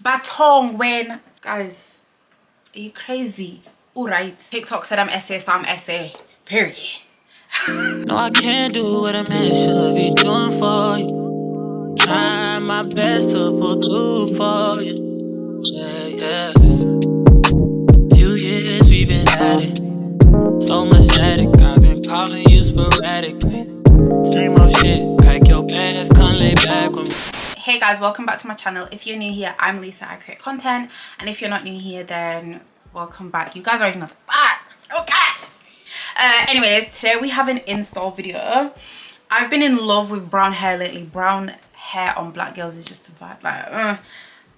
Batong when, guys, are you crazy? All right, TikTok said I'm essay, so I'm essay, period. No, I can't do what a man should be doing for you. Trying my best to pull through for you. Yeah, listen. Few years we've been at it. So much static, I've been calling you sporadically. Same old shit, pack your bags, come lay back with me. Hey guys, welcome back to my channel. If you're new here, I'm Lisa, I create content. And if you're not new here, then welcome back. You guys already know the facts, okay? Anyways, today we have an install video. I've been in love with brown hair lately. Brown hair on black girls is just a vibe. Like,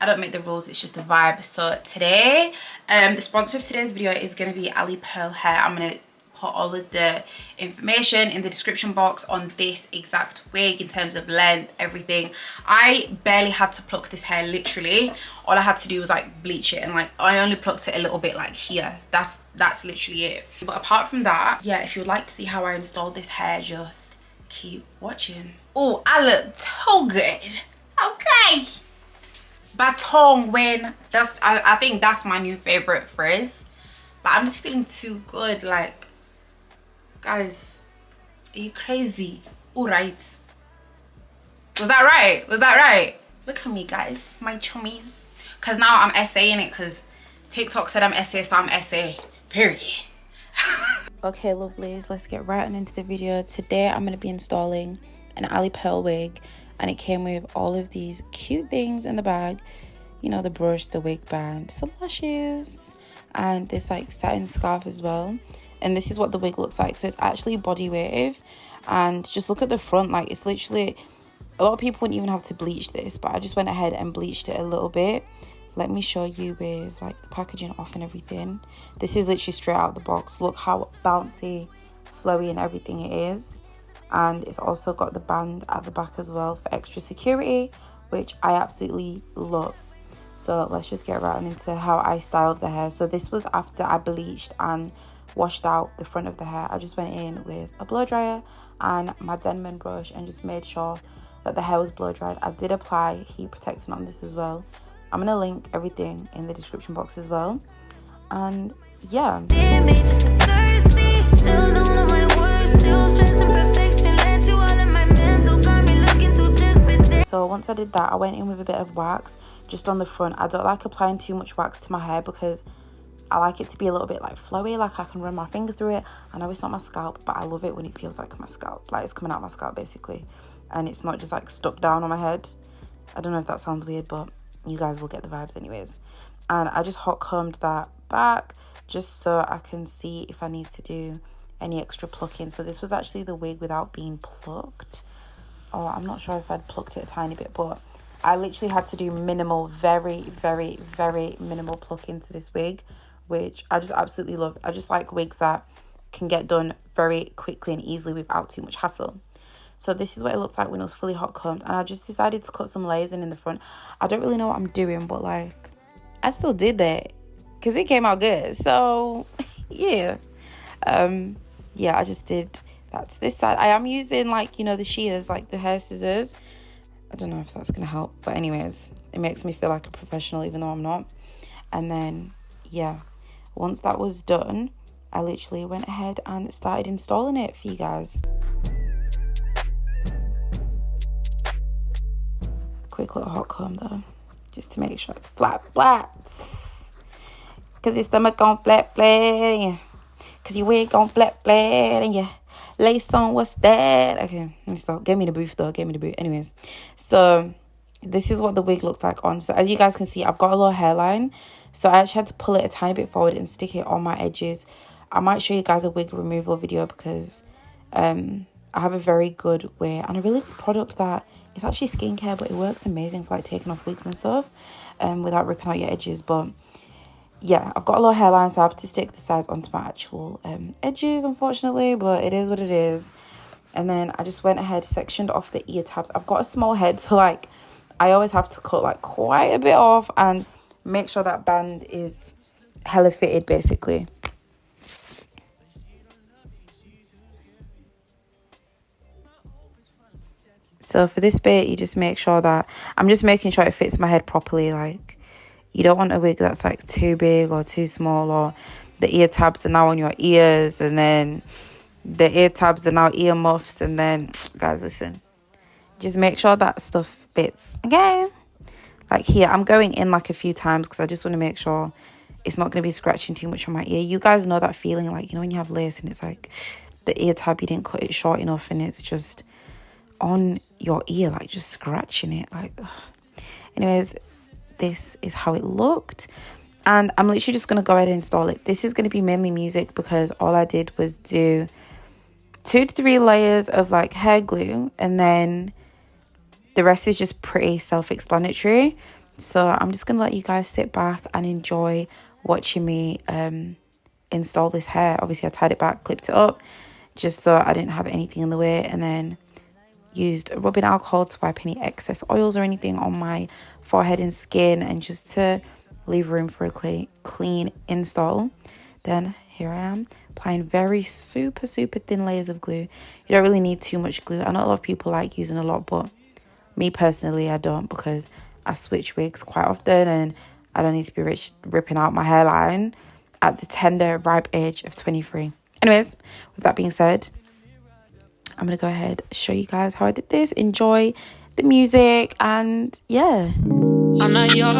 I don't make the rules, it's just a vibe. So today, the sponsor of today's video is going to be Alipearl hair. I'm going to put all of the information in the description box on this exact wig in terms of length, everything. I barely had to pluck this hair, literally. All I had to do was like bleach it, and like I only plucked it a little bit like here. That's literally it. But apart from that, yeah, if you'd like to see how I installed this hair, just keep watching. Oh, I look so good. Okay. Batong when, I think that's my new favorite phrase. But I'm just feeling too good, like, guys, are you crazy? All right. Was that right? Was that right? Look at me, guys, my chummies. Because now I'm essaying it because TikTok said I'm essay, so I'm essay, period. Okay, lovelies, let's get right on into the video. Today, I'm going to be installing an Alipearl wig. And it came with all of these cute things in the bag. You know, the brush, the wig band, some lashes, and this like satin scarf as well. And this is what the wig looks like. So it's actually body wave, and just look at the front, like it's literally, a lot of people wouldn't even have to bleach this, but I just went ahead and bleached it a little bit. Let me show you with like the packaging off and everything. This is literally straight out of the box. Look how bouncy, flowy and everything it is. And it's also got the band at the back as well for extra security, which I absolutely love. So let's just get right on into how I styled the hair. So this was after I bleached and washed out the front of the hair. I just went in with a blow dryer and my Denman brush and just made sure that the hair was blow dried. I did apply heat protectant on this as well. I'm going to link everything in the description box as well. And yeah. So once I did that, I went in with a bit of wax just on the front. I don't like applying too much wax to my hair because I like it to be a little bit like flowy, like I can run my fingers through it. I know it's not my scalp, but I love it when it feels like my scalp, like it's coming out my scalp basically, and it's not just like stuck down on my head. I don't know if that sounds weird, but you guys will get the vibes anyways. And I just hot combed that back just so I can see if I need to do any extra plucking. So this was actually the wig without being plucked. Oh, I'm not sure if I'd plucked it a tiny bit, but I literally had to do minimal, very, very, very minimal plucking to this wig, which I just absolutely love. I just like wigs that can get done very quickly and easily without too much hassle. So this is what it looked like when it was fully hot combed, and I just decided to cut some layers in the front. I don't really know what I'm doing, but like I still did that because it came out good. So yeah, yeah, I just did that to this side. I am using like, you know, the shears, like the hair scissors. I don't know if that's gonna help, but anyways, it makes me feel like a professional even though I'm not. And then yeah, once that was done, I literally went ahead and started installing it for you guys. Quick little hot comb though, just to make sure it's flat, because it's stomach on flat, yeah. Because your wig on flat, and your lace on, what's that? Okay, let me stop. Give me the booth though, give me the booth. Anyways, so this is what the wig looks like on. So as you guys can see, I've got a little hairline, so I actually had to pull it a tiny bit forward and stick it on my edges. I might show you guys a wig removal video because I have a very good way and a really good product that it's actually skincare, but it works amazing for like taking off wigs and stuff without ripping out your edges. But yeah, I've got a little hairline, so I have to stick the sides onto my actual edges, unfortunately, but it is what it is. And then I just went ahead, sectioned off the ear tabs. I've got a small head, so like I always have to cut like quite a bit off and make sure that band is hella fitted basically. So for this bit, you just make sure that I'm just making sure it fits my head properly, like You don't want a wig that's like too big or too small, or the ear tabs are now on your ears, and then the ear tabs are now ear muffs. And then, guys, listen, just make sure that stuff fits, okay? Like here, I'm going in like a few times because I just want to make sure it's not going to be scratching too much on my ear. You guys know that feeling, like, you know, when you have lace and it's like the ear tab, you didn't cut it short enough and it's just on your ear, like just scratching it, like, ugh. Anyways, this is how it looked, and I'm literally just going to go ahead and install it. This is going to be mainly music because all I did was do 2 to 3 layers of like hair glue, and then the rest is just pretty self-explanatory. So I'm just gonna let you guys sit back and enjoy watching me install this hair. Obviously I tied it back, clipped it up just so I didn't have anything in the way, and then used rubbing alcohol to wipe any excess oils or anything on my forehead and skin, and just to leave room for a clean install. Then here I am applying very super thin layers of glue. You don't really need too much glue. I know a lot of people like using a lot, but me personally, I don't, because I switch wigs quite often and I don't need to be ripping out my hairline at the tender, ripe age of 23. Anyways, with that being said, I'm going to go ahead and show you guys how I did this. Enjoy the music, and yeah. I'm not your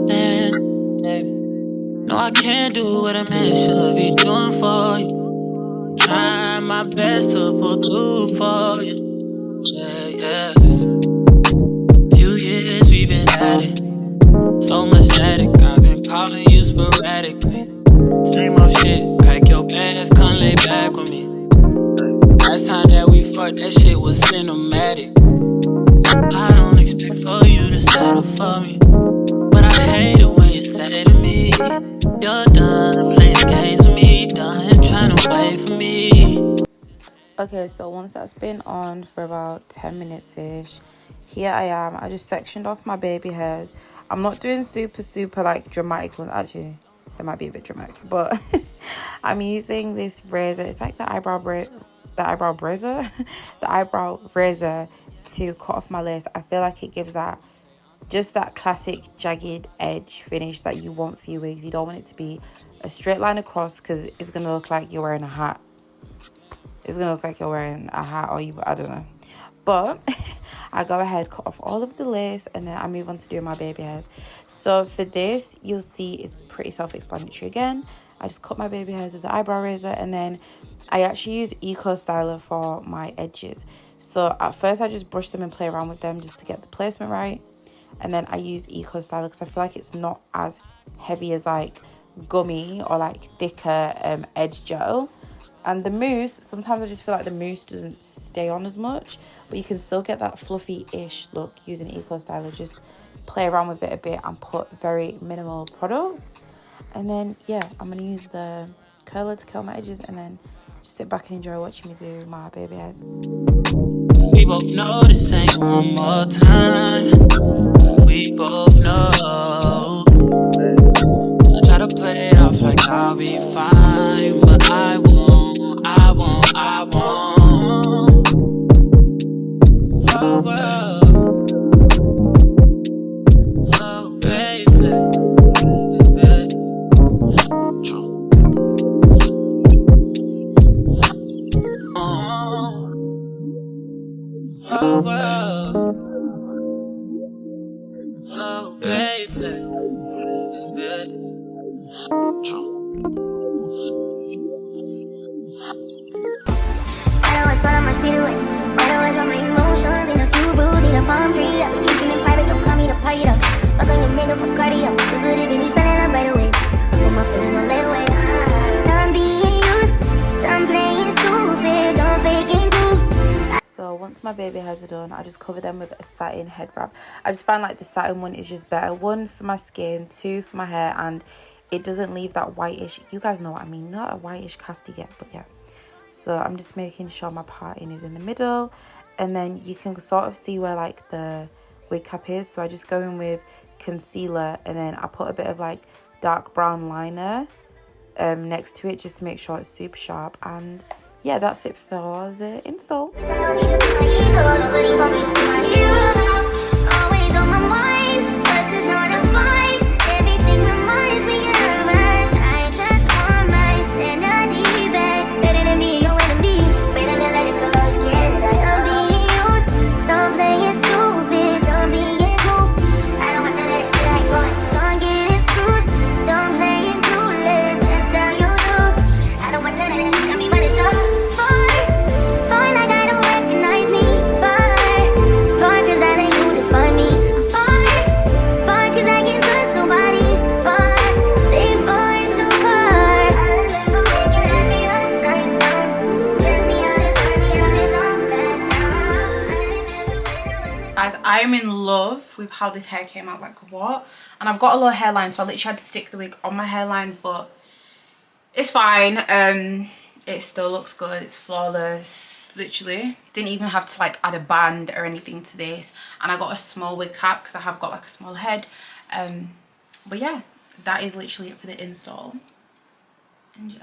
man, baby. No, I can't do what a man should be doing for you. Trying my best to pull through for you. Yeah, yes. Few years we've been at it. So much static, I've been calling you sporadically. Same old shit, pack your bags, come lay back with me. Last time that we fucked, that shit was cinematic. I don't expect for you to settle for me, but I hate it when you say to me, you're done playing games with me, done trying to wait for me. Okay, so once that's been on for about 10 minutes ish, here I am. I just sectioned off my baby hairs. I'm not doing super like dramatic ones. Actually, they might be a bit dramatic, but I'm using this razor. It's like the eyebrow razor the eyebrow razor to cut off my lace. I feel like it gives that classic jagged edge finish that you want for your wigs. You don't want it to be a straight line across, because it's gonna look like you're wearing a hat. It's gonna look like you're wearing a hat, or I don't know. But I go ahead, cut off all of the lace, and then I move on to doing my baby hairs. So for this, you'll see it's pretty self-explanatory again. I just cut my baby hairs with the eyebrow razor, and then I actually use Eco Styler for my edges. So at first I just brush them and play around with them just to get the placement right. And then I use Eco Styler because I feel like it's not as heavy as like gummy or like thicker edge gel. And the mousse, sometimes I just feel like the mousse doesn't stay on as much, but you can still get that fluffy-ish look using Eco Styler. Just play around with it a bit and put very minimal products. And then, yeah, I'm going to use the curler to curl my edges, and then just sit back and enjoy watching me do my baby hairs. We both know this ain't one more time. We both know. I try to play it off like I'll be fine, but I won't. Oh, well. Oh, baby. Oh, well. Oh, baby. All of my silhouette, always on my emotions, in a few brews, need a palm tree up. Keeping it private, don't call me to party up. Fuck on your nigga for cardio, too good if he fell up right away. Put my feelings on lay away. Now I'm being used, I'm playing stupid, don't fake it too. So once my baby hairs are done, I just cover them with a satin head wrap. I just find like the satin one is just better. 1 for my skin, 2 for my hair, and it doesn't leave that whitish, you guys know what I mean, not a whitish cast yet, but yeah. So I'm just making sure my parting is in the middle, and then you can sort of see where like the wig cap is. So I just go in with concealer, and then I put a bit of like dark brown liner next to it just to make sure it's super sharp. And yeah, that's it for the install. Always on my mind. with how this hair came out, like what? And I've got a low hairline, so I literally had to stick the wig on my hairline, but it's fine. It still looks good, it's flawless, literally. Didn't even have to like add a band or anything to this. And I got a small wig cap because I have got like a small head. But yeah, that is literally it for the install. Enjoy.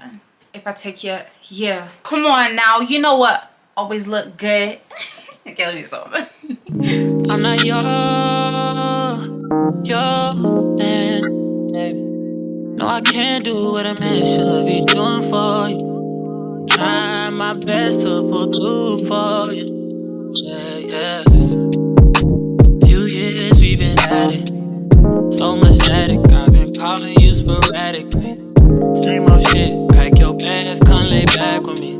If I take you here, come on now, you know what always look good. Okay, let me stop. I'm not your man, baby. No, I can't do what a man should be doing for you. Trying my best to pull through for you. Yeah, yes. Few years we've been at it. So much static, I've been calling you sporadically. Same old shit, pack your bags, come lay back with me.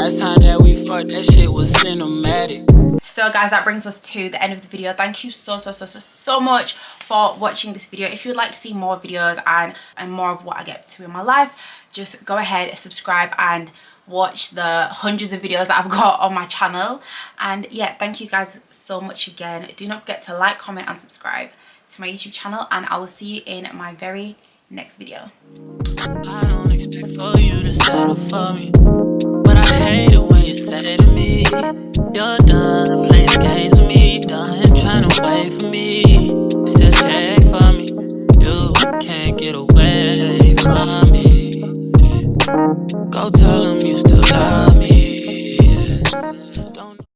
Last time that we fucked, that shit was cinematic. So guys, that brings us to the end of the video. Thank you so much for watching this video. If you would like to see more videos and more of what I get to in my life, just go ahead, subscribe, and watch the hundreds of videos that I've got on my channel. And yeah, thank you guys so much again. Do not forget to like, comment, and subscribe to my YouTube channel, and I will see you in my very next video. I don't expect for you to settle for me, but I hate it when you say to me, you're done playing games with me, done trying to wait for me. Still check for me, you can't get away from me. Go tell them you still love